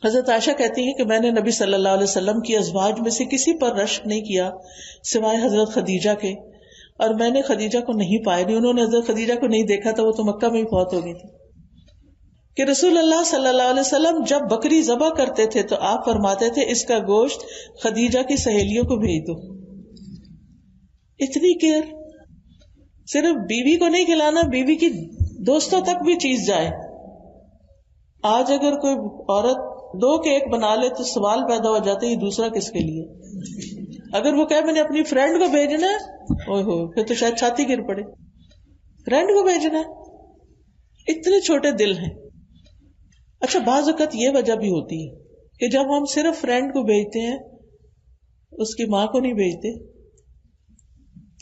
حضرت عائشہ کہتی ہیں کہ میں نے نبی صلی اللہ علیہ وسلم کی ازواج میں سے کسی پر رشک نہیں کیا سوائے حضرت خدیجہ کے، اور میں نے خدیجہ کو نہیں پایا، نہیں انہوں نے حضرت خدیجہ کو نہیں دیکھا تھا، وہ تو مکہ میں ہی فوت ہو گئی تھی، کہ رسول اللہ صلی اللہ علیہ وسلم جب بکری ذبح کرتے تھے تو آپ فرماتے تھے اس کا گوشت خدیجہ کی سہیلیوں کو بھیج دو. اتنی کیئر، صرف بیوی کو نہیں کھلانا، بیوی کی دوستوں تک بھی چیز جائے. آج اگر کوئی عورت 2 کیک بنا لے تو سوال پیدا ہو جاتے یہ دوسرا کس کے لیے. اگر وہ کہے میں نے اپنی فرینڈ کو بھیجنا ہے، اوہ ہو، پھر تو شاید چھاتی گر پڑے. فرینڈ کو بھیجنا ہے، اتنے چھوٹے دل ہیں. اچھا بعض اوقات یہ وجہ بھی ہوتی ہے کہ جب ہم صرف فرینڈ کو بھیجتے ہیں، اس کی ماں کو نہیں بھیجتے،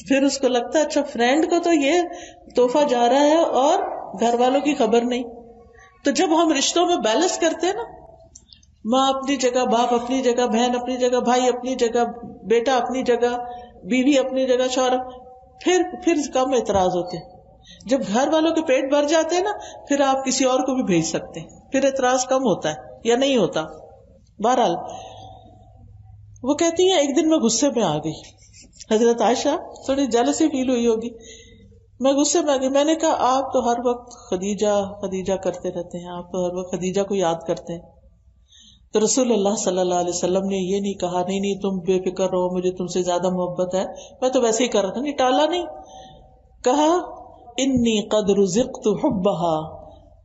پھر اس کو لگتا ہے اچھا فرینڈ کو تو یہ تحفہ جا رہا ہے اور گھر والوں کی خبر نہیں. تو جب ہم رشتوں میں بیلنس کرتے ہیں نا، ماں اپنی جگہ، باپ اپنی جگہ، بہن اپنی جگہ، بھائی اپنی جگہ، بیٹا اپنی جگہ، بیوی اپنی جگہ، شوہر، پھر کم اعتراض ہوتے ہیں. جب گھر والوں کے پیٹ بھر جاتے ہیں نا، پھر آپ کسی اور کو بھی بھیج سکتے ہیں، پھر اعتراض کم ہوتا ہے یا نہیں ہوتا. بہرحال وہ کہتی ہیں ایک دن میں غصے میں آ گئی. حضرت عائشہ تھوڑی جیلسی فیل ہوئی ہوگی. میں غصے میں آ گئی. میں نے کہا آپ تو ہر وقت خدیجہ خدیجہ کرتے رہتے ہیں، آپ تو ہر وقت خدیجہ کو یاد کرتے ہیں. تو رسول اللہ صلی اللہ علیہ وسلم نے یہ نہیں کہا نہیں تم بے فکر رہو، مجھے تم سے زیادہ محبت ہے، میں تو ویسے ہی کر رہا تھا. نہیں، ٹالا نہیں، کہا انی قد رزقت حبها،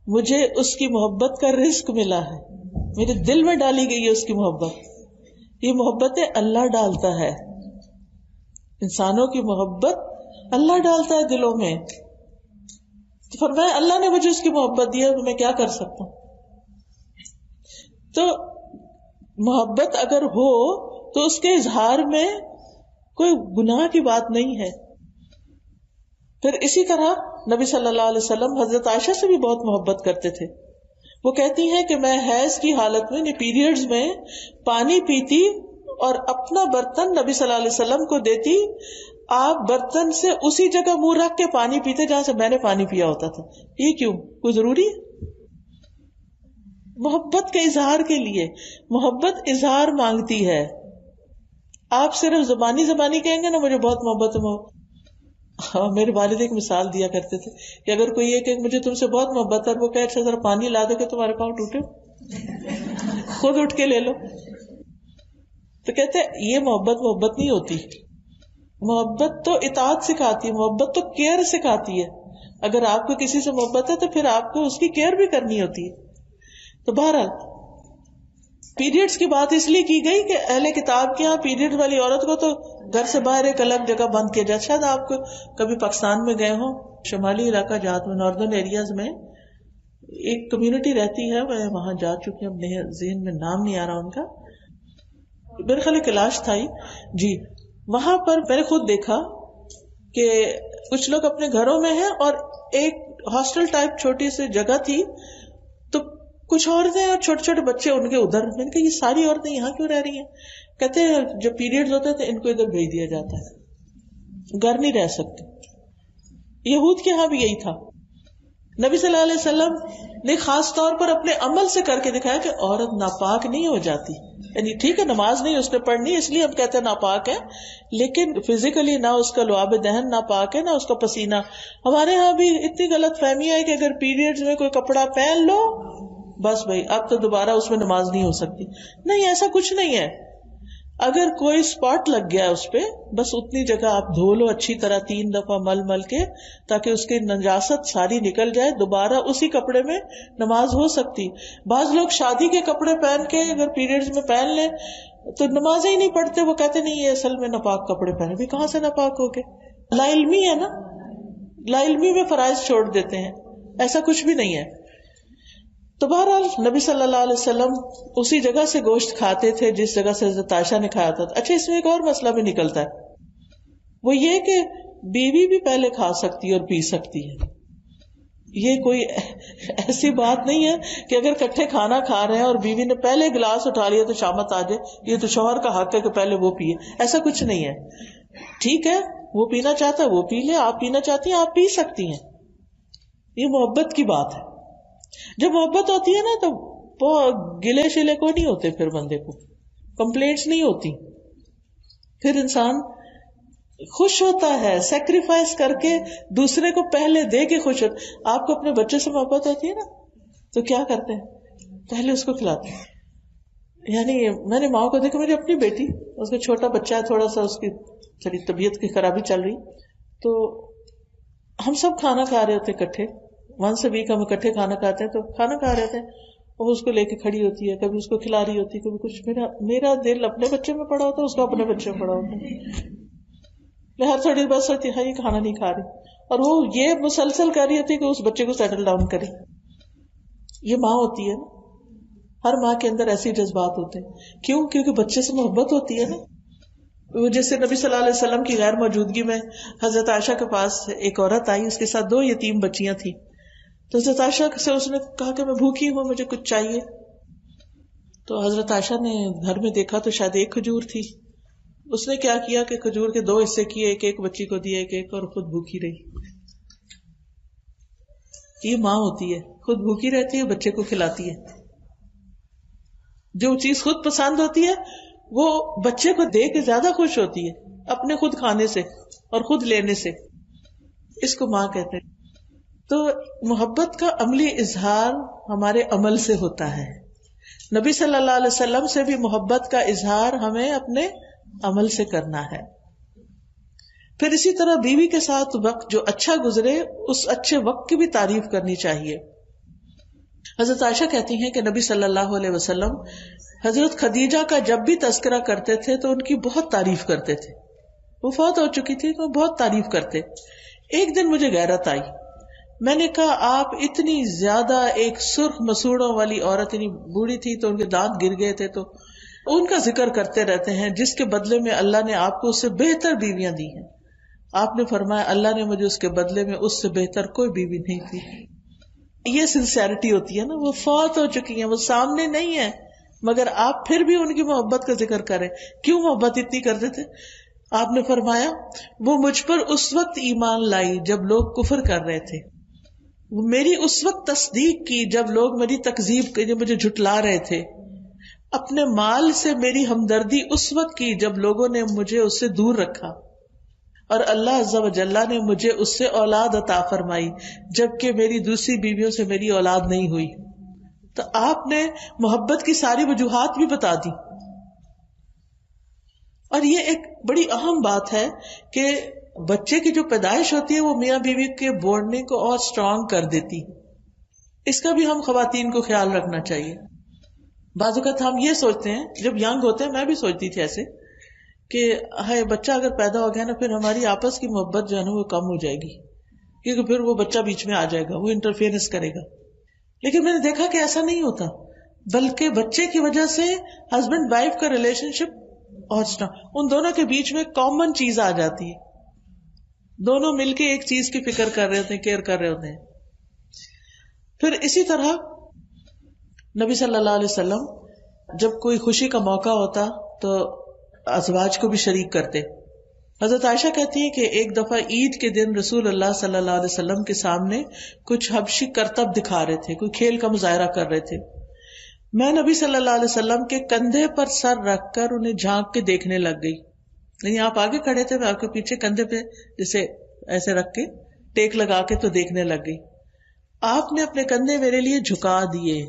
مجھے اس کی محبت کا رزق ملا ہے، میرے دل میں ڈالی گئی ہے اس کی محبت. یہ محبتیں اللہ ڈالتا ہے، انسانوں کی محبت اللہ ڈالتا ہے دلوں میں. تو فرمایا اللہ نے مجھے اس کی محبت دی ہے، تو میں کیا کر سکتا ہوں. تو محبت اگر ہو تو اس کے اظہار میں کوئی گناہ کی بات نہیں ہے. پھر اسی طرح نبی صلی اللہ علیہ وسلم حضرت عائشہ سے بھی بہت محبت کرتے تھے. وہ کہتی ہیں کہ میں حیض کی حالت میں پیریڈز میں پانی پیتی اور اپنا برتن نبی صلی اللہ علیہ وسلم کو دیتی، آپ برتن سے اسی جگہ منہ رکھ کے پانی پیتے جہاں سے میں نے پانی پیا ہوتا تھا. یہ کیوں؟ کوئی ضروری ہے؟ محبت کے اظہار کے لیے. محبت اظہار مانگتی ہے. آپ صرف زبانی کہیں گے نا مجھے بہت محبت ہے. میرے والد ایک مثال دیا کرتے تھے کہ اگر کوئی یہ کہ مجھے تم سے بہت محبت ہے، وہ کہ اچھا ذرا پانی لا دو کہ تمہارے پاؤں ٹوٹے، خود اٹھ کے لے لو. تو کہتے ہیں یہ محبت نہیں ہوتی. محبت تو اطاعت سکھاتی ہے، محبت تو کیئر سکھاتی ہے. اگر آپ کو کسی سے محبت ہے تو پھر آپ کو اس کی کیئر بھی کرنی ہوتی ہے. تو بہرحال پیریڈز کی بات اس لیے کی گئی کہ اہل کتاب کے یہاں پیریڈ والی عورت کو تو گھر سے باہر ایک الگ جگہ بند کیا جائے. شاید آپ کو کبھی پاکستان میں گئے ہوں، شمالی علاقہ جات میں، ناردرن ایریاز میں ایک کمیونٹی رہتی ہے، میں وہاں جا چکی ہوں، اپنے ذہن میں نام نہیں آ رہا ان کا، میرے خیال کیلاش تھا جی. وہاں پر میں نے خود دیکھا کہ کچھ لوگ اپنے گھروں میں ہیں اور ایک ہاسٹل ٹائپ چھوٹی سی جگہ تھی، تو کچھ عورتیں اور چھوٹے چھوٹے بچے ان کے ادھر. میں نے کہا یہ ساری عورتیں یہاں کیوں رہ رہی ہیں؟ کہتے ہیں جب پیریڈز ہوتے تھے ان کو ادھر بھیج دیا جاتا ہے، گھر نہیں رہ سکتے. یہود کے یہاں بھی یہی تھا. نبی صلی اللہ علیہ وسلم نے خاص طور پر اپنے عمل سے کر کے دکھایا کہ عورت ناپاک نہیں ہو جاتی. یعنی ٹھیک ہے نماز نہیں اس نے پڑھنی اس لیے ہم کہتے ہیں ناپاک ہے، لیکن فزیکلی نہ اس کا لعاب دہن ناپاک ہے نہ اس کا پسینہ. ہمارے ہاں بھی اتنی غلط فہمی ہے کہ اگر پیریڈز میں کوئی کپڑا پہن لو بس بھائی اب تو دوبارہ اس میں نماز نہیں ہو سکتی. نہیں، ایسا کچھ نہیں ہے. اگر کوئی اسپاٹ لگ گیا اس پہ، بس اتنی جگہ آپ دھو لو اچھی طرح 3 دفعہ مل کے، تاکہ اس کی نجاست ساری نکل جائے، دوبارہ اسی کپڑے میں نماز ہو سکتی. بعض لوگ شادی کے کپڑے پہن کے اگر پیریڈز میں پہن لیں تو نماز ہی نہیں پڑھتے، وہ کہتے نہیں یہ اصل میں ناپاک کپڑے پہنے. بھی کہاں سے ناپاک ہو گئے؟ لا علمی ہے نا، لا علمی میں فرائض چھوڑ دیتے ہیں. ایسا کچھ بھی نہیں ہے. تو بہرحال نبی صلی اللہ علیہ وسلم اسی جگہ سے گوشت کھاتے تھے جس جگہ سے حضرت عائشہ نے کھایا تھا. اچھا اس میں ایک اور مسئلہ بھی نکلتا ہے، وہ یہ کہ بیوی بھی پہلے کھا سکتی ہے اور پی سکتی ہے. یہ کوئی ایسی بات نہیں ہے کہ اگر کٹھے کھانا کھا رہے ہیں اور بیوی نے پہلے گلاس اٹھا لیا تو شامت آ جائے یہ تو شوہر کا حق ہے کہ پہلے وہ پیے. ایسا کچھ نہیں ہے. ٹھیک ہے وہ پینا چاہتا ہے وہ پی لے، آپ پینا چاہتی ہیں آپ پی سکتی ہیں. یہ محبت کی بات ہے. جب محبت ہوتی ہے نا تو گلے شلے کو نہیں ہوتے، پھر بندے کو کمپلینٹس نہیں ہوتی، پھر انسان خوش ہوتا ہے، سیکریفائس کر کے دوسرے کو پہلے دے کے خوش ہوتا. آپ کو اپنے بچے سے محبت ہوتی ہے نا تو کیا کرتے ہیں؟ پہلے اس کو کھلاتے ہیں. یعنی میں نے ماں کو دیکھا، میری اپنی بیٹی، اس کا چھوٹا بچہ ہے، تھوڑا سا اس کی تھوڑی طبیعت کی خرابی چل رہی، تو ہم سب کھانا کھا رہے ہوتے اکٹھے، ونس اے ویک ہم اکٹھے کھانا کھاتے ہیں، تو کھانا کھا رہے تھے، وہ اس کو لے کے کھڑی ہوتی ہے، کبھی اس کو کھلا رہی ہوتی ہے، کبھی کچھ. میرا دل اپنے بچے میں پڑا ہوتا ہے، اس کو اپنے بچے میں پڑا ہوتا ہے. میں ہر تھوڑی بات سوچتی ہے یہ کھانا نہیں کھا رہی، اور وہ یہ مسلسل کر رہی ہوتی ہے کہ اس بچے کو سیٹل ڈاؤن کرے. یہ ماں ہوتی ہے نا، ہر ماں کے اندر ایسے جذبات ہوتے ہیں. کیوں؟ کیونکہ بچے سے محبت ہوتی ہے نا. وہ جیسے نبی صلی اللہ علیہ وسلم کی غیر موجودگی میں حضرت عائشہ کے پاس ایک عورت آئی، اس کے ساتھ 2 یتیم بچیاں تھیں. تو حضرت عائشہ سے اس نے کہا کہ میں بھوکی ہوں، مجھے کچھ چاہیے. تو حضرت عائشہ نے گھر میں دیکھا تو شاید ایک کھجور تھی. اس نے کیا کیا کہ کھجور کے 2 حصے کیے، ایک ایک بچی کو دیا، ایک ایک، اور خود بھوکی رہی. یہ ماں ہوتی ہے، خود بھوکی رہتی ہے، بچے کو کھلاتی ہے. جو چیز خود پسند ہوتی ہے وہ بچے کو دے کے زیادہ خوش ہوتی ہے اپنے خود کھانے سے اور خود لینے سے. اس کو ماں کہتے ہیں. تو محبت کا عملی اظہار ہمارے عمل سے ہوتا ہے. نبی صلی اللہ علیہ وسلم سے بھی محبت کا اظہار ہمیں اپنے عمل سے کرنا ہے. پھر اسی طرح بیوی کے ساتھ وقت جو اچھا گزرے، اس اچھے وقت کی بھی تعریف کرنی چاہیے. حضرت عائشہ کہتی ہیں کہ نبی صلی اللہ علیہ وسلم حضرت خدیجہ کا جب بھی تذکرہ کرتے تھے تو ان کی بہت تعریف کرتے تھے. وہ فوت ہو چکی تھی تو بہت تعریف کرتے. ایک دن مجھے غیرت آئی، میں نے کہا آپ اتنی زیادہ، ایک سرخ مسوڑوں والی عورت، یعنی بوڑھی تھی تو ان کے دانت گر گئے تھے، تو ان کا ذکر کرتے رہتے ہیں جس کے بدلے میں اللہ نے آپ کو اس سے بہتر بیویاں دی ہیں. آپ نے فرمایا اللہ نے مجھے اس کے بدلے میں اس سے بہتر کوئی بیوی نہیں دی. یہ سنسیئرٹی ہوتی ہے نا. وہ فوت ہو چکی ہیں، وہ سامنے نہیں ہے، مگر آپ پھر بھی ان کی محبت کا ذکر کریں. کیوں محبت اتنی کرتے تھے؟ آپ نے فرمایا وہ مجھ پر اس وقت ایمان لائی جب لوگ کفر کر رہے تھے، وہ میری اس وقت تصدیق کی جب لوگ میری تکذیب کے لیے مجھے جھٹلا رہے تھے، اپنے مال سے میری ہمدردی اس وقت کی جب لوگوں نے مجھے اس سے دور رکھا، اور اللہ عز و جل نے مجھے اس سے اولاد عطا فرمائی جبکہ میری دوسری بیویوں سے میری اولاد نہیں ہوئی. تو آپ نے محبت کی ساری وجوہات بھی بتا دی. اور یہ ایک بڑی اہم بات ہے کہ بچے کی جو پیدائش ہوتی ہے وہ میاں بیوی کے بانڈنگ کو اور اسٹرانگ کر دیتی. اس کا بھی ہم خواتین کو خیال رکھنا چاہیے. بعض اوقات ہم یہ سوچتے ہیں، جب ینگ ہوتے ہیں، میں بھی سوچتی تھی ایسے کہ ہے بچہ اگر پیدا ہو گیا نا، پھر ہماری آپس کی محبت جو ہے نا وہ کم ہو جائے گی، کیونکہ پھر وہ بچہ بیچ میں آ جائے گا، وہ انٹرفیئرنس کرے گا. لیکن میں نے دیکھا کہ ایسا نہیں ہوتا، بلکہ بچے کی وجہ سے ہسبینڈ وائف کا ریلیشن شپ اور ان دونوں کے بیچ میں کامن چیز آ جاتی ہے. دونوں مل کے ایک چیز کی فکر کر رہے ہوتے ہیں، کیئر کر رہے ہوتے ہیں. پھر اسی طرح نبی صلی اللہ علیہ وسلم جب کوئی خوشی کا موقع ہوتا تو ازواج کو بھی شریک کرتے. حضرت عائشہ کہتی ہے کہ ایک دفعہ عید کے دن رسول اللہ صلی اللہ علیہ وسلم کے سامنے کچھ حبشی کرتب دکھا رہے تھے، کوئی کھیل کا مظاہرہ کر رہے تھے. میں نبی صلی اللہ علیہ وسلم کے کندھے پر سر رکھ کر انہیں جھانک کے دیکھنے لگ گئی. یعنی آپ آگے کھڑے تھے، میں آپ کے پیچھے کندھے پہ جیسے ایسے رکھ کے ٹیک لگا کے تو دیکھنے لگ گئی. آپ نے اپنے کندھے میرے لیے جھکا دیے.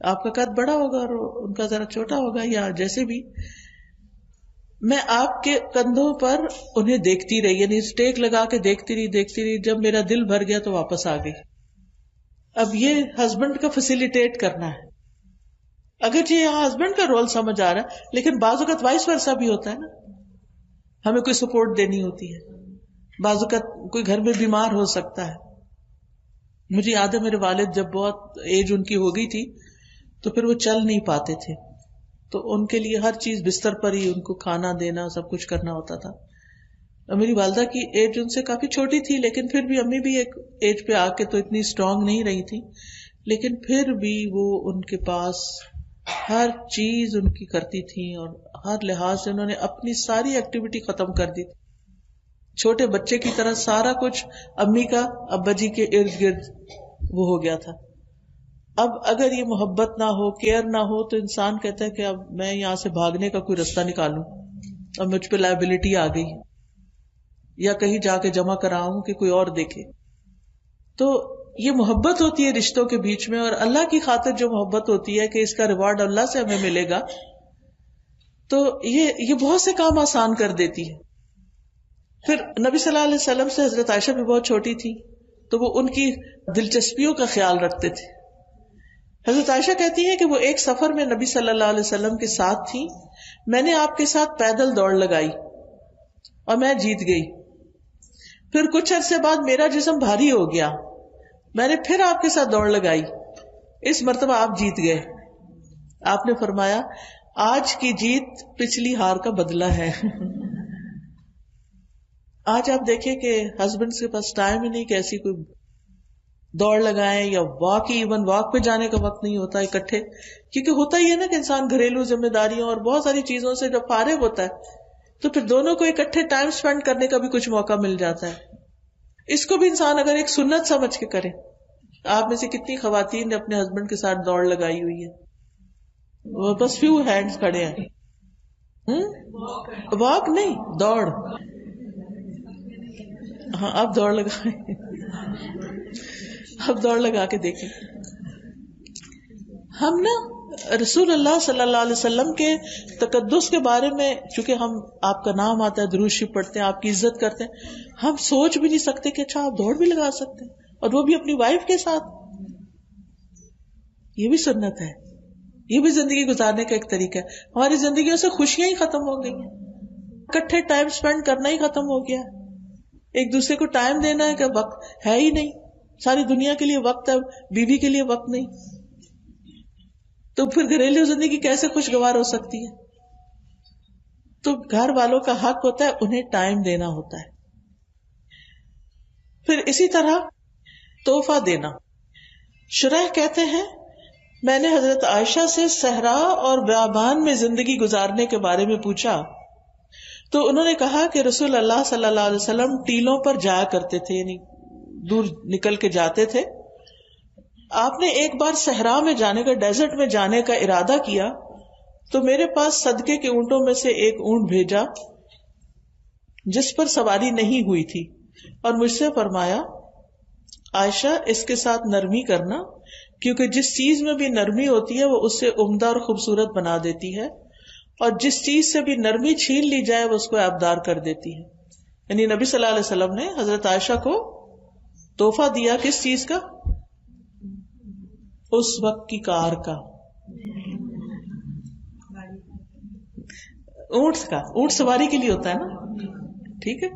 آپ کا قد بڑا ہوگا اور ان کا ذرا چھوٹا ہوگا یا جیسے بھی، میں آپ کے کندھوں پر انہیں دیکھتی رہی، یعنی اسٹیک لگا کے دیکھتی رہی. جب میرا دل بھر گیا تو واپس آ گئی. اب یہ ہسبینڈ کا فیسیلیٹیٹ کرنا ہے. اگرچہ یہاں ہسبینڈ کا رول سمجھ آ رہا ہے، لیکن بعض اوقات وائس ورثا بھی ہوتا ہے نا. ہمیں کوئی سپورٹ دینی ہوتی ہے، بعض اوقات کوئی گھر میں بیمار ہو سکتا ہے. مجھے یاد ہے میرے والد جب بہت ایج ان کی ہو گئی تھی تو پھر وہ چل نہیں پاتے تھے، تو ان کے لیے ہر چیز بستر پر ہی ان کو کھانا دینا سب کچھ کرنا ہوتا تھا. میری والدہ کی ایج ان سے کافی چھوٹی تھی، لیکن پھر بھی امی بھی ایک ایج پہ آ کے تو اتنی اسٹرانگ نہیں رہی تھی، لیکن پھر بھی وہ ان کے پاس ہر چیز ان کی کرتی تھی اور ہر لحاظ سے انہوں نے اپنی ساری ایکٹیویٹی ختم کر دی تھی. چھوٹے بچے کی طرح سارا کچھ امی کا ابا جی کے ارد گرد وہ ہو گیا تھا. اب اگر یہ محبت نہ ہو، کیئر نہ ہو، تو انسان کہتا ہے کہ اب میں یہاں سے بھاگنے کا کوئی رستہ نکالوں، اب مجھ پہ لائبلٹی آ گئی، یا کہیں جا کے جمع کراؤں کہ کوئی اور دیکھے. تو یہ محبت ہوتی ہے رشتوں کے بیچ میں، اور اللہ کی خاطر جو محبت ہوتی ہے کہ اس کا ریوارڈ اللہ سے ہمیں ملے گا، تو یہ بہت سے کام آسان کر دیتی ہے. پھر نبی صلی اللہ علیہ وسلم سے حضرت عائشہ بھی بہت چھوٹی تھی، تو وہ ان کی دلچسپیوں کا خیال رکھتے تھے. حضرت عائشہ کہتی ہے کہ وہ ایک سفر میں نبی صلی اللہ علیہ وسلم کے ساتھ تھی، میں نے آپ کے ساتھ پیدل دوڑ لگائی اور میں جیت گئی. پھر کچھ عرصے بعد میرا جسم بھاری ہو گیا، میں نے پھر آپ کے ساتھ دوڑ لگائی، اس مرتبہ آپ جیت گئے. آپ نے فرمایا آج کی جیت پچھلی ہار کا بدلہ ہے. آج آپ دیکھیں کہ ہسبینڈ کے پاس ٹائم ہی نہیں کہ ایسی کوئی دوڑ لگائیں، یا واک ہی، ایون واک پہ جانے کا وقت نہیں ہوتا اکٹھے، کیونکہ ہوتا ہی ہے نا کہ انسان گھریلو ذمہ داریوں اور بہت ساری چیزوں سے جب فارغ ہوتا ہے تو پھر دونوں کو اکٹھے ٹائم سپینڈ کرنے کا بھی کچھ موقع مل جاتا ہے. اس کو بھی انسان اگر ایک سنت سمجھ کے کرے. آپ میں سے کتنی خواتین نے اپنے ہسبینڈ کے ساتھ دوڑ لگائی ہوئی ہے؟ وہ بس فیو ہینڈز کھڑے ہیں. واک نہیں، دوڑ. ہاں اب دوڑ لگائیں، اب دوڑ لگا کے دیکھیں. ہم نا رسول اللہ صلی اللہ علیہ وسلم کے تقدس کے بارے میں، چونکہ ہم آپ کا نام آتا ہے، درود شریف پڑھتے ہیں، آپ کی عزت کرتے ہیں، ہم سوچ بھی نہیں سکتے کہ اچھا آپ دوڑ بھی لگا سکتے ہیں، اور وہ بھی اپنی وائف کے ساتھ. یہ بھی سنت ہے، یہ بھی زندگی گزارنے کا ایک طریقہ ہے. ہماری زندگیوں سے خوشیاں ہی ختم ہو گئی ہیں، اکٹھے ٹائم سپینڈ کرنا ہی ختم ہو گیا. ایک دوسرے کو ٹائم دینا ہے کہ وقت ہے ہی نہیں. ساری دنیا کے لیے وقت ہے، بیوی کے لیے وقت نہیں. تو پھر گھریلو زندگی کیسے خوشگوار ہو سکتی ہے؟ تو گھر والوں کا حق ہوتا ہے انہیں ٹائم دینا ہوتا ہے. پھر اسی طرح تحفہ دینا. شریح کہتے ہیں میں نے حضرت عائشہ سے صحرا اور بیابان میں زندگی گزارنے کے بارے میں پوچھا تو انہوں نے کہا کہ رسول اللہ صلی اللہ علیہ وسلم ٹیلوں پر جایا کرتے تھے، یعنی دور نکل کے جاتے تھے. آپ نے ایک بار صحرا میں جانے کا، ڈیزرٹ میں جانے کا ارادہ کیا تو میرے پاس صدقے کے اونٹوں میں سے ایک اونٹ بھیجا جس پر سواری نہیں ہوئی تھی، اور مجھ سے فرمایا عائشہ اس کے ساتھ نرمی کرنا، کیونکہ جس چیز میں بھی نرمی ہوتی ہے وہ اس سے عمدہ اور خوبصورت بنا دیتی ہے، اور جس چیز سے بھی نرمی چھین لی جائے وہ اس کو عیبدار کر دیتی ہے. یعنی نبی صلی اللہ علیہ وسلم نے حضرت عائشہ کو تحفہ دیا کس چیز کا؟ اس وقت کی کار کا، اونٹ کا. اونٹ سواری کے لیے ہوتا ہے نا، ٹھیک ہے.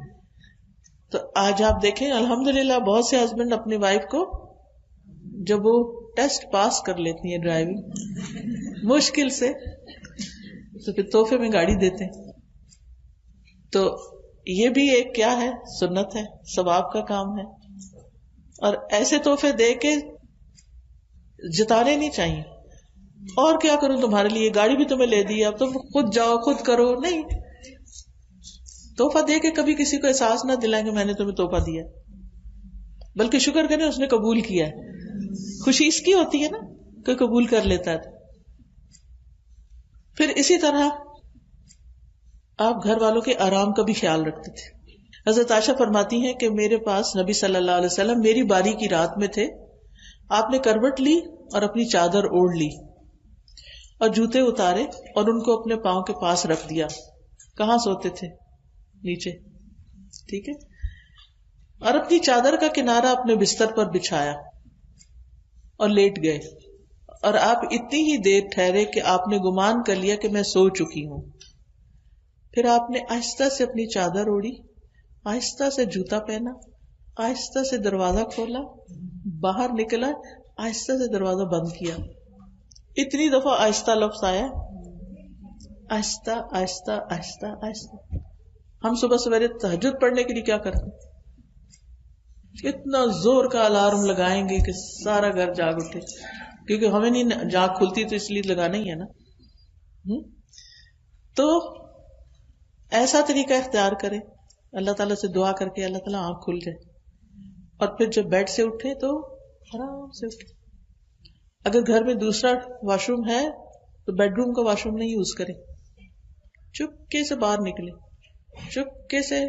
تو آج آپ دیکھیں الحمدللہ بہت سے ہسبینڈ اپنی وائف کو جب وہ ٹیسٹ پاس کر لیتی ہیں ڈرائیونگ مشکل سے، تو پھر تحفے میں گاڑی دیتے ہیں. تو یہ بھی ایک کیا ہے؟ سنت ہے، ثواب کا کام ہے. اور ایسے تحفے دے کے جتانے نہیں چاہیے. اور کیا کروں تمہارے لیے، گاڑی بھی تمہیں لے دی، اب تم خود جاؤ خود کرو. نہیں، تحفہ دے کے کبھی کسی کو احساس نہ دلائیں کہ میں نے تمہیں تحفہ دیا، بلکہ شکر کریں اس نے قبول کیا ہے. خوشی اس کی ہوتی ہے نا کہ قبول کر لیتا ہے. پھر اسی طرح آپ گھر والوں کے آرام کا بھی خیال رکھتے تھے. حضرت عائشہ فرماتی ہیں کہ میرے پاس نبی صلی اللہ علیہ وسلم میری باری کی رات میں تھے. آپ نے کروٹ لی اور اپنی چادر اوڑھ لی اور جوتے اتارے اور ان کو اپنے پاؤں کے پاس رکھ دیا. کہاں سوتے تھے؟ نیچے، ٹھیک ہے. اور اپنی چادر کا کنارہ اپنے بستر پر بچھایا اور لیٹ گئے. اور آپ اتنی ہی دیر ٹھہرے کہ آپ نے گمان کر لیا کہ میں سو چکی ہوں. پھر آپ نے آہستہ سے اپنی چادر اوڑھی، آہستہ سے جوتا پہنا، آہستہ سے دروازہ کھولا، باہر نکلا، آہستہ سے دروازہ بند کیا. اتنی دفعہ آہستہ لفظ آیا، آہستہ آہستہ آہستہ آہستہ. ہم صبح سویرے تہجد پڑھنے کے لیے کیا کرتے ہیں؟ اتنا زور کا الارم لگائیں گے کہ سارا گھر جاگ اٹھے، کیونکہ ہمیں نہیں جاگ کھلتی تو اس لیے لگانا ہی ہے نا. تو ایسا طریقہ اختیار کرے، اللہ تعالیٰ سے دعا کر کے اللہ تعالیٰ آنکھ کھل جائے، اور پھر جب بیڈ سے اٹھے تو آرام سے اٹھے. اگر گھر میں دوسرا واش روم ہے تو بیڈ روم کا واش روم نہیں یوز کریں, چپکے سے باہر نکلے, چپکے سے.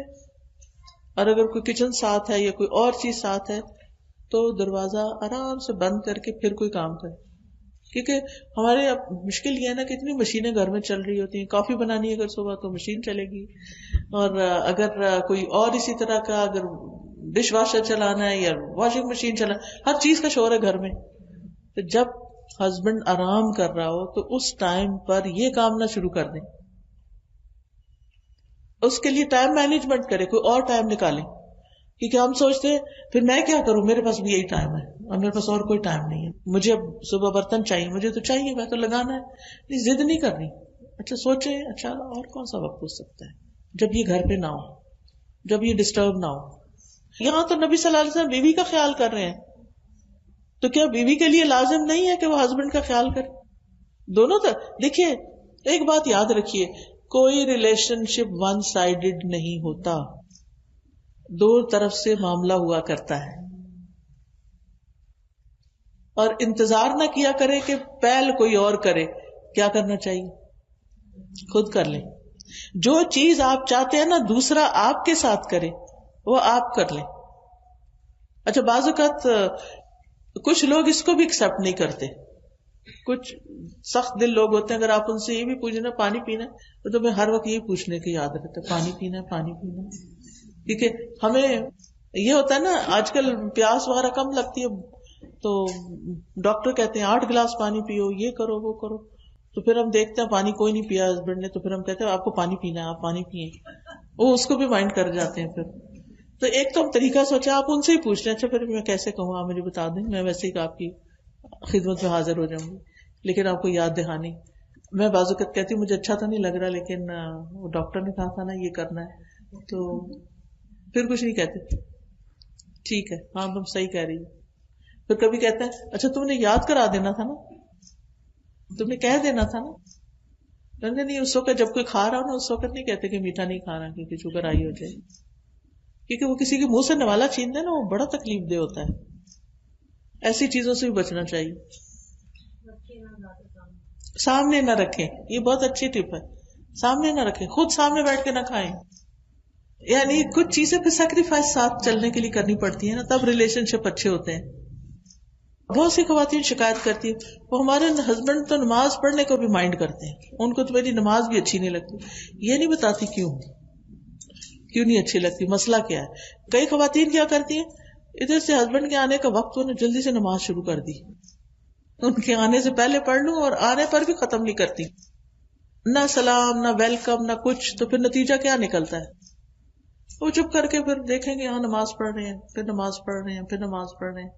اور اگر کوئی کچن ساتھ ہے یا کوئی اور چیز ساتھ ہے تو دروازہ آرام سے بند کر کے پھر کوئی کام کرے. کیونکہ ہمارے اب مشکل یہ ہے نا کہ اتنی مشینیں گھر میں چل رہی ہوتی ہیں. کافی بنانی ہے اگر صبح تو مشین چلے گی, اور اگر کوئی اور اسی طرح کا اگر ڈش واشر چلانا ہے یا واشنگ مشین چلانا, ہر چیز کا شور ہے گھر میں. تو جب ہسبینڈ آرام کر رہا ہو تو اس ٹائم پر یہ کام نہ شروع کر دیں, اس کے لیے ٹائم مینجمنٹ کرے, کوئی اور ٹائم نکالیں. کیونکہ ہم سوچتے ہیں پھر میں کیا کروں, میرے پاس بھی یہی ٹائم ہے اور میرے پاس اور کوئی ٹائم نہیں ہے, مجھے اب صبح برتن چاہیے, مجھے تو چاہیے, میں تو لگانا ہے. ضد نہیں کرنی. اچھا سوچیں, اچھا اور کون سا وقت ہو سکتا ہے جب یہ گھر پہ نہ ہو, جب یہ ڈسٹرب نہ ہو. یہاں تو نبی صلی اللہ علیہ وسلم بیوی کا خیال کر رہے ہیں, تو کیا بیوی کے لیے لازم نہیں ہے کہ وہ ہسبینڈ کا خیال کرے؟ دونوں دیکھیے ایک بات یاد رکھیے, کوئی ریلیشن شپ ون سائیڈڈ نہیں ہوتا, دو طرف سے معاملہ ہوا کرتا ہے. اور انتظار نہ کیا کرے کہ پہل کوئی اور کرے. کیا کرنا چاہیے؟ خود کر لیں. جو چیز آپ چاہتے ہیں نا دوسرا آپ کے ساتھ کرے, وہ آپ کر لیں. اچھا بعض اوقات کچھ لوگ اس کو بھی ایکسپٹ نہیں کرتے, کچھ سخت دل لوگ ہوتے ہیں. اگر آپ ان سے یہ بھی پوچھنا پانی پینا ہے تو تمہیں ہر وقت یہ پوچھنے کی یاد رہتا ہے, پانی پینا ہے, پانی پینا ہے. کیونکہ ہمیں یہ ہوتا ہے نا آج کل پیاس وغیرہ کم لگتی ہے تو ڈاکٹر کہتے ہیں 8 گلاس پانی پیو, یہ کرو وہ کرو. تو پھر ہم دیکھتے ہیں پانی کوئی نہیں پیا ہسبینڈ نے, تو پھر ہم کہتے ہیں آپ کو پانی پینا ہے, آپ پانی پیئیں. وہ اس کو بھی مائنڈ کر جاتے ہیں. پھر تو ایک تو ہم طریقہ سوچا آپ ان سے ہی پوچھ لیں, اچھا پھر میں کیسے کہوں, آپ مجھے بتا دیں, میں ویسے ہی آپ کی خدمت میں حاضر ہو جاؤں گی. لیکن آپ کو یاد دہانی, میں بعض اوقات کہتی ہوں مجھے اچھا تو نہیں لگ رہا لیکن وہ ڈاکٹر نے کہا تھا نا یہ کرنا ہے, تو پھر کچھ نہیں کہتے, ٹھیک ہے ہاں تم صحیح کہہ رہی ہو. پھر کبھی کہتا ہے اچھا تم نے یاد کرا دینا تھا نا, تم نے کہہ دینا تھا نا. نہیں اس وقت جب کوئی کھا رہا ہو نا اس وقت نہیں کہتے کہ میٹھا نہیں کھانا کیونکہ شوگر آئی ہو جائے, کیونکہ وہ کسی کے منہ سے نوالا چھین دے نا وہ بڑا تکلیف دہ ہوتا ہے. ایسی چیزوں سے بھی بچنا چاہیے. سامنے نہ رکھیں, یہ بہت اچھی ٹپ ہے, سامنے نہ رکھیں, خود سامنے بیٹھ کے نہ کھائیں. یعنی کچھ چیزیں پھر سیکریفائس ساتھ چلنے کے لیے کرنی پڑتی ہیں نا, تب ریلیشن شپ اچھے ہوتے ہیں. بہت سی خواتین شکایت کرتی ہیں وہ ہمارے ہسبینڈ تو نماز پڑھنے کو بھی مائنڈ کرتے ہیں, ان کو تو میری نماز بھی اچھی نہیں لگتی. یہ نہیں بتاتی کیوں نہیں اچھی لگتی, مسئلہ کیا ہے. کئی خواتین کیا کرتی ہیں, ادھر سے ہسبینڈ کے آنے کا وقت انہیں جلدی سے نماز شروع کر دی, ان کے آنے سے پہلے پڑھ لوں, اور آنے پر بھی ختم نہیں کرتی, نہ سلام نہ ویلکم نہ کچھ. تو پھر نتیجہ کیا نکلتا ہے, وہ چپ کر کے پھر دیکھیں گے ہاں نماز پڑھ رہے ہیں, پھر نماز پڑھ رہے ہیں, پھر نماز پڑھ رہے ہیں.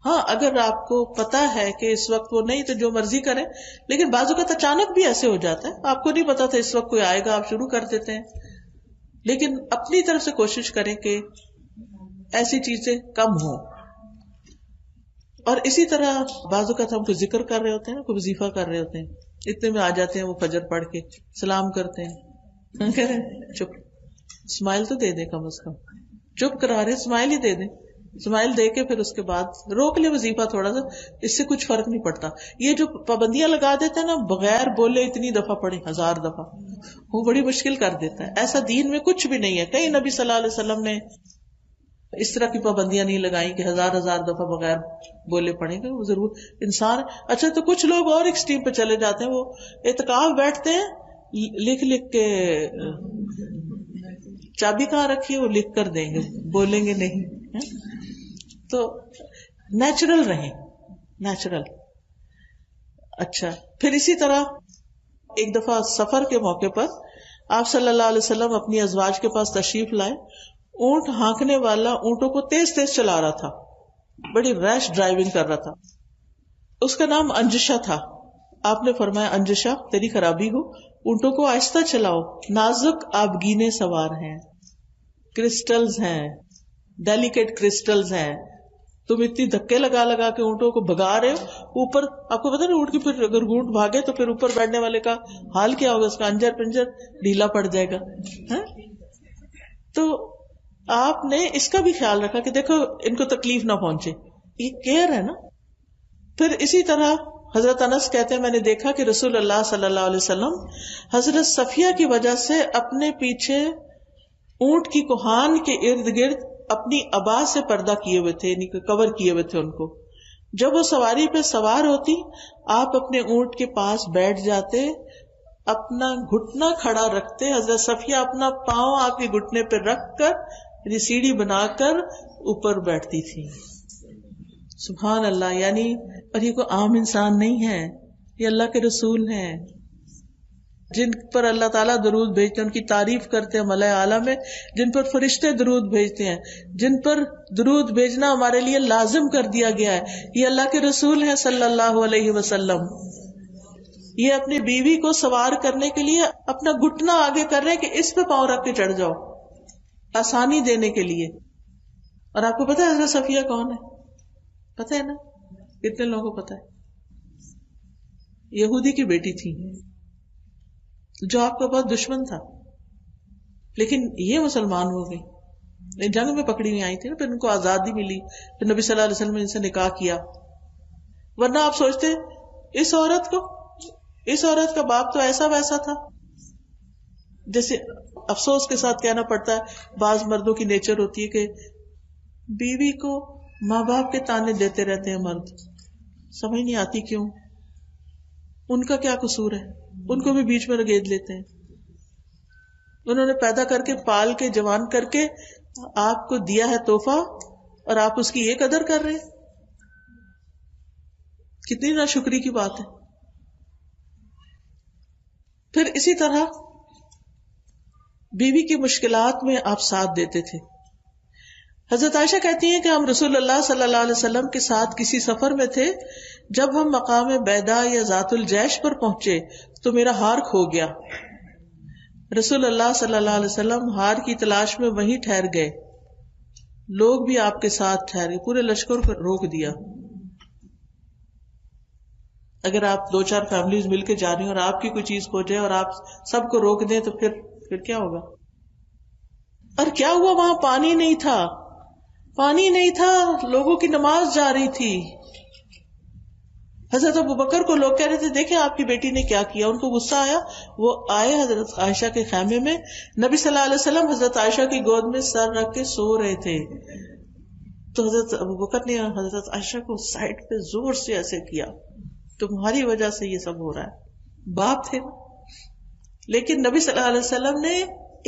ہاں اگر آپ کو پتا ہے کہ اس وقت وہ نہیں تو جو مرضی کریں, لیکن بعض اوقات اچانک بھی ایسے ہو جاتا ہے, آپ کو نہیں پتا تھا اس وقت کوئی آئے گا, آپ شروع کر دیتے ہیں. لیکن اپنی طرف سے کوشش کریں کہ ایسی چیزیں کم ہوں. اور اسی طرح بعض اوقات ہم کوئی ذکر کر رہے ہوتے ہیں نا, کوئی وظیفہ کر رہے ہوتے ہیں, اتنے میں آ جاتے ہیں وہ فجر پڑھ کے سلام کرتے ہیں, چپ اسمائل تو دے دیں کم از کم, چپ کرا رہے اسمائل ہی دے دیں, اسمائل دے کے پھر اس کے بعد روک لے وظیفہ تھوڑا سا, اس سے کچھ فرق نہیں پڑتا. یہ جو پابندیاں لگا دیتے ہیں نا, بغیر بولے اتنی دفعہ پڑھی 1000 دفعہ, وہ بڑی مشکل کر دیتا ہے. ایسا دین میں کچھ بھی نہیں ہے, کہیں نبی صلی اللہ علیہ وسلم نے اس طرح کی پابندیاں نہیں لگائی کہ 1000 دفعہ بغیر بولے پڑھیں گے. وہ ضرور انسان. اچھا تو کچھ لوگ اور ایکسٹریم پہ چلے جاتے ہیں, وہ اعتکاف بیٹھتے ہیں لکھ کے, چابی کہاں رکھی ہے وہ لکھ کر دیں گے, بولیں گے نہیں. تو نیچرل رہیں, نیچرل. اچھا پھر اسی طرح ایک دفعہ سفر کے موقع پر آپ صلی اللہ علیہ وسلم اپنی ازواج کے پاس تشریف لائے. اونٹ ہانکنے والا اونٹوں کو تیز تیز چلا رہا تھا, بڑی ریش ڈرائیونگ کر رہا تھا. اس کا نام انجشا تھا. آپ نے فرمایا انجشا تیری خرابی ہو, اونٹوں کو آہستہ چلاؤ, نازک آبگینے سوار ہیں, کرسٹلز ہیں, ڈیلیکیٹ کرسٹلز ہیں. تم اتنی دھکے لگا لگا کے اونٹوں کو بھگا رہے ہو اوپر. آپ کو پتا نا اونٹ کی پھر اگر اونٹ بھاگے تو پھر اوپر بیٹھنے والے کا حال کیا ہوگا, اس کا انجر پنجر ڈھیلا پڑ جائے گا. تو آپ نے اس کا بھی خیال رکھا کہ دیکھو ان کو تکلیف نہ پہنچے. یہ کیئر ہے نا, پھر اسی طرح حضرت انس کہتے ہیں میں نے دیکھا کہ رسول اللہ صلی اللہ علیہ وسلم حضرت صفیہ کی وجہ سے اپنے پیچھے اونٹ کی کوہان کے ارد گرد اپنی عبا سے پردہ کیے ہوئے تھے، یعنی کہ کور کیے ہوئے تھے ان کو. جب وہ سواری پہ سوار ہوتی آپ اپنے اونٹ کے پاس بیٹھ جاتے، اپنا گھٹنا کھڑا رکھتے، حضرت صفیہ اپنا پاؤں آپ کے گھٹنے پہ رکھ کر سیڑھی بنا کر اوپر بیٹھتی تھی. سبحان اللہ. یعنی اور یہ کوئی عام انسان نہیں ہے، یہ اللہ کے رسول ہیں جن پر اللہ تعالیٰ درود بھیجتے ہیں، ان کی تعریف کرتے ہیں ملائے اعلیٰ میں، جن پر فرشتے درود بھیجتے ہیں، جن پر درود بھیجنا ہمارے لیے لازم کر دیا گیا ہے. یہ اللہ کے رسول ہیں صلی اللہ علیہ وسلم. یہ اپنی بیوی کو سوار کرنے کے لیے اپنا گھٹنا آگے کر رہے ہیں کہ اس پہ پاؤں رکھ کے چڑھ جاؤ، آسانی دینے کے لیے. اور آپ کو پتا ہے حضرت صفیہ کون ہے؟ پتا ہے نا؟ کتنے لوگوں کو پتا ہے؟ یہودی کی بیٹی تھی جو آپ کا بہت دشمن تھا، لیکن یہ مسلمان ہو گئی. جنگ میں پکڑی ہوئی آئی تھی نا، پھر ان کو آزادی ملی، پھر نبی صلی اللہ علیہ وسلم نے ان سے نکاح کیا. ورنہ آپ سوچتے اس عورت کا باپ تو ایسا ویسا تھا. جیسے افسوس کے ساتھ کہنا پڑتا ہے بعض مردوں کی نیچر ہوتی ہے کہ بیوی کو ماں باپ کے تانے دیتے رہتے ہیں مرد، سمجھ نہیں آتی کیوں، ان کا کیا قصور ہے، ان کو بھی بیچ میں رگید لیتے ہیں. انہوں نے پیدا کر کے پال کے جوان کر کے آپ کو دیا ہے تحفہ اور آپ اس کی یہ قدر کر رہے ہیں. کتنی ناشکری کی بات ہے. پھر اسی طرح بیوی کی مشکلات میں آپ ساتھ دیتے تھے. حضرت عائشہ کہتی ہیں کہ ہم رسول اللہ صلی اللہ علیہ وسلم کے ساتھ کسی سفر میں تھے. جب ہم مقام بیدا یا ذات الجیش پر پہنچے تو میرا ہار کھو گیا. رسول اللہ صلی اللہ علیہ وسلم ہار کی تلاش میں وہیں ٹھہر گئے. لوگ بھی آپ کے ساتھ ٹھہرے، پورے لشکر کو روک دیا. اگر آپ 2-4 فیملیز مل کے جا رہی ہیں اور آپ کی کوئی چیز کھو جائے اور آپ سب کو روک دیں تو پھر کیا ہوگا؟ اور کیا ہوا؟ وہاں پانی نہیں تھا، لوگوں کی نماز جا رہی تھی. حضرت ابوبکر کو لوگ کہہ رہے تھے دیکھیں آپ کی بیٹی نے کیا کیا. ان کو غصہ آیا، وہ آئے حضرت عائشہ کے خیمے میں. نبی صلی اللہ علیہ وسلم حضرت عائشہ کی گود میں سر رکھ کے سو رہے تھے. تو حضرت ابوبکر نے حضرت عائشہ کو سائڈ پہ زور سے ایسے کیا، تمہاری وجہ سے یہ سب ہو رہا ہے. باپ تھے نا. لیکن نبی صلی اللہ علیہ وسلم نے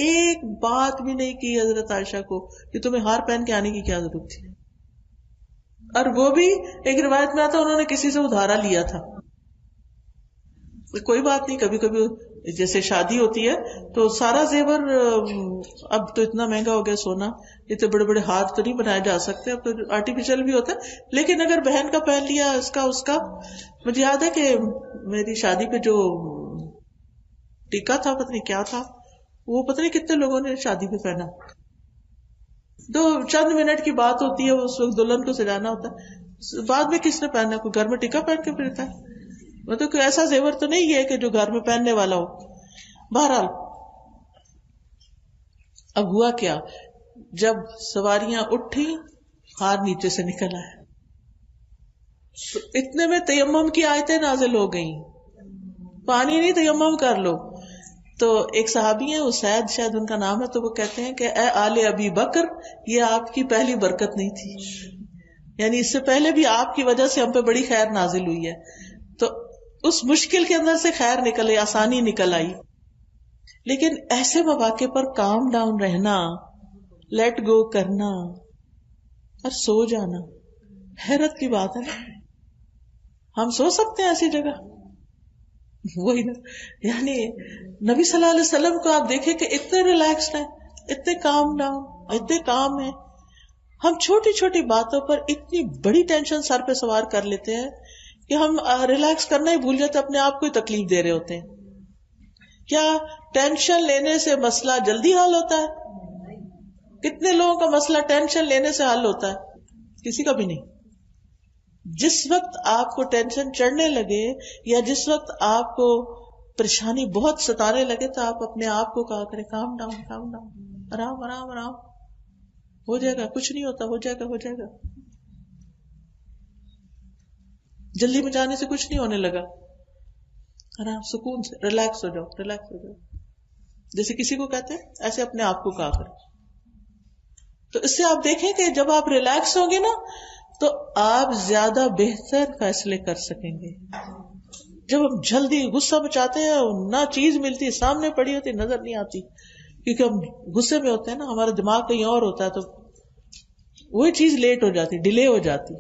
ایک بات بھی نہیں کی حضرت عائشہ کو کہ تمہیں ہار پہن کے آنے کی کیا ضرورت تھی. اور وہ بھی ایک روایت میں آتا انہوں نے کسی سے ادھارا لیا تھا. کوئی بات نہیں، کبھی کبھی جیسے شادی ہوتی ہے تو سارا زیور، اب تو اتنا مہنگا ہو گیا سونا، اتنے بڑے بڑے ہاتھ تو نہیں بنائے جا سکتے، اب تو آرٹیفیشل بھی ہوتا ہے. لیکن اگر بہن کا پہن لیا، اس کا مجھے یاد ہے کہ میری شادی پہ جو ٹیکا تھا، پتہ نہیں کیا تھا، وہ پتہ نہیں کتنے لوگوں نے شادی پہ پہنا. تو چند منٹ کی بات ہوتی ہے، اس وقت دلہن کو سجانا ہوتا ہے، بعد میں کس نے پہننا؟ کوئی گھر میں ٹیکا پہن کے پھرتا ہے؟ مطلب کوئی ایسا زیور تو نہیں ہے کہ جو گھر میں پہننے والا ہو. بہرحال اب ہوا کیا، جب سواریاں اٹھی ہار نیچے سے نکل آیا. تو اتنے میں تیمم کی آیتیں نازل ہو گئیں، پانی نہیں تیمم کر لو. تو ایک صحابی ہیں اسید شاید ان کا نام ہے، تو وہ کہتے ہیں کہ اے آل ابی بکر، یہ آپ کی پہلی برکت نہیں تھی، یعنی اس سے پہلے بھی آپ کی وجہ سے ہم پہ بڑی خیر نازل ہوئی ہے. تو اس مشکل کے اندر سے خیر نکل آئی، آسانی نکل آئی. لیکن ایسے مواقع پر کام ڈاؤن رہنا، لیٹ گو کرنا اور سو جانا حیرت کی بات ہے نا. ہم سو سکتے ہیں ایسی جگہ؟ وہی نا، یعنی نبی صلی اللہ علیہ وسلم کو آپ دیکھیں کہ اتنے ریلیکسڈ ہیں، اتنے کام ڈاؤن، اتنے کام ہیں. ہم چھوٹی چھوٹی باتوں پر اتنی بڑی ٹینشن سر پہ سوار کر لیتے ہیں کہ ہم ریلیکس کرنا ہی بھول جاتے، اپنے آپ کو ہی تکلیف دے رہے ہوتے ہیں. کیا ٹینشن لینے سے مسئلہ جلدی حل ہوتا ہے؟ کتنے لوگوں کا مسئلہ ٹینشن لینے سے حل ہوتا ہے؟ کسی کا بھی نہیں. جس وقت آپ کو ٹینشن چڑھنے لگے یا جس وقت آپ کو پریشانی بہت ستانے لگے تو آپ اپنے آپ کو کہا کریں کام ڈاؤن، کام ڈاؤن، آرام آرام آرام، ہو جائے گا، کچھ نہیں ہوتا، ہو جائے گا، ہو جائے گا. جلدی میں جانے سے کچھ نہیں ہونے لگا، آرام سکون سے ریلیکس ہو جاؤ، ریلیکس ہو جاؤ. جیسے کسی کو کہتے ہیں ایسے اپنے آپ کو کہا کریں. تو اس سے آپ دیکھیں کہ جب آپ ریلیکس ہوں گے نا تو آپ زیادہ بہتر فیصلے کر سکیں گے. جب ہم جلدی غصہ بچاتے ہیں، نہ چیز ملتی، سامنے پڑی ہوتی نظر نہیں آتی، کیونکہ ہم غصے میں ہوتے ہیں نا، ہمارا دماغ کہیں اور ہوتا ہے، تو وہی چیز لیٹ ہو جاتی، ڈیلے ہو جاتی.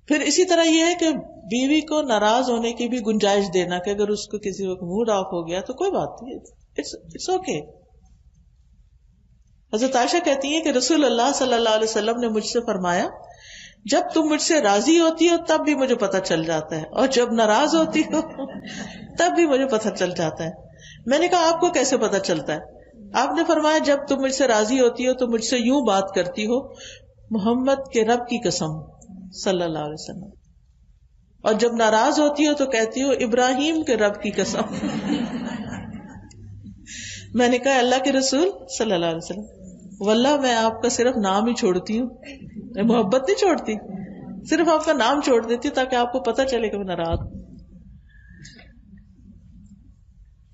پھر اسی طرح یہ ہے کہ بیوی کو ناراض ہونے کی بھی گنجائش دینا، کہ اگر اس کو کسی وقت موڈ آف ہو گیا تو کوئی بات نہیں، اٹس اوکے. حضرت عائشہ کہتی ہیں کہ رسول اللہ صلی اللہ علیہ وسلم نے مجھ سے فرمایا، جب تم مجھ سے راضی ہوتی ہو تب بھی مجھے پتہ چل جاتا ہے، اور جب ناراض ہوتی ہو تب بھی مجھے پتہ چل جاتا ہے. میں نے کہا آپ کو کیسے پتہ چلتا ہے؟ آپ نے فرمایا جب تم مجھ سے راضی ہوتی ہو تو مجھ سے یوں بات کرتی ہو، محمد کے رب کی قسم صلی اللہ علیہ وسلم، اور جب ناراض ہوتی ہو تو کہتی ہو ابراہیم کے رب کی قسم. میں نے کہا اللہ کے رسول صلی اللہ علیہ وسلم، واللہ میں آپ کا صرف نام ہی چھوڑتی ہوں، میں محبت نہیں چھوڑتی، صرف آپ کا نام چھوڑ دیتی ہوں تاکہ آپ کو پتہ چلے کہ میں ناراض ہوں.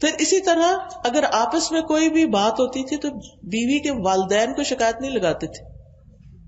پھر اسی طرح اگر آپس میں کوئی بھی بات ہوتی تھی تو بیوی کے والدین کو شکایت نہیں لگاتے تھے،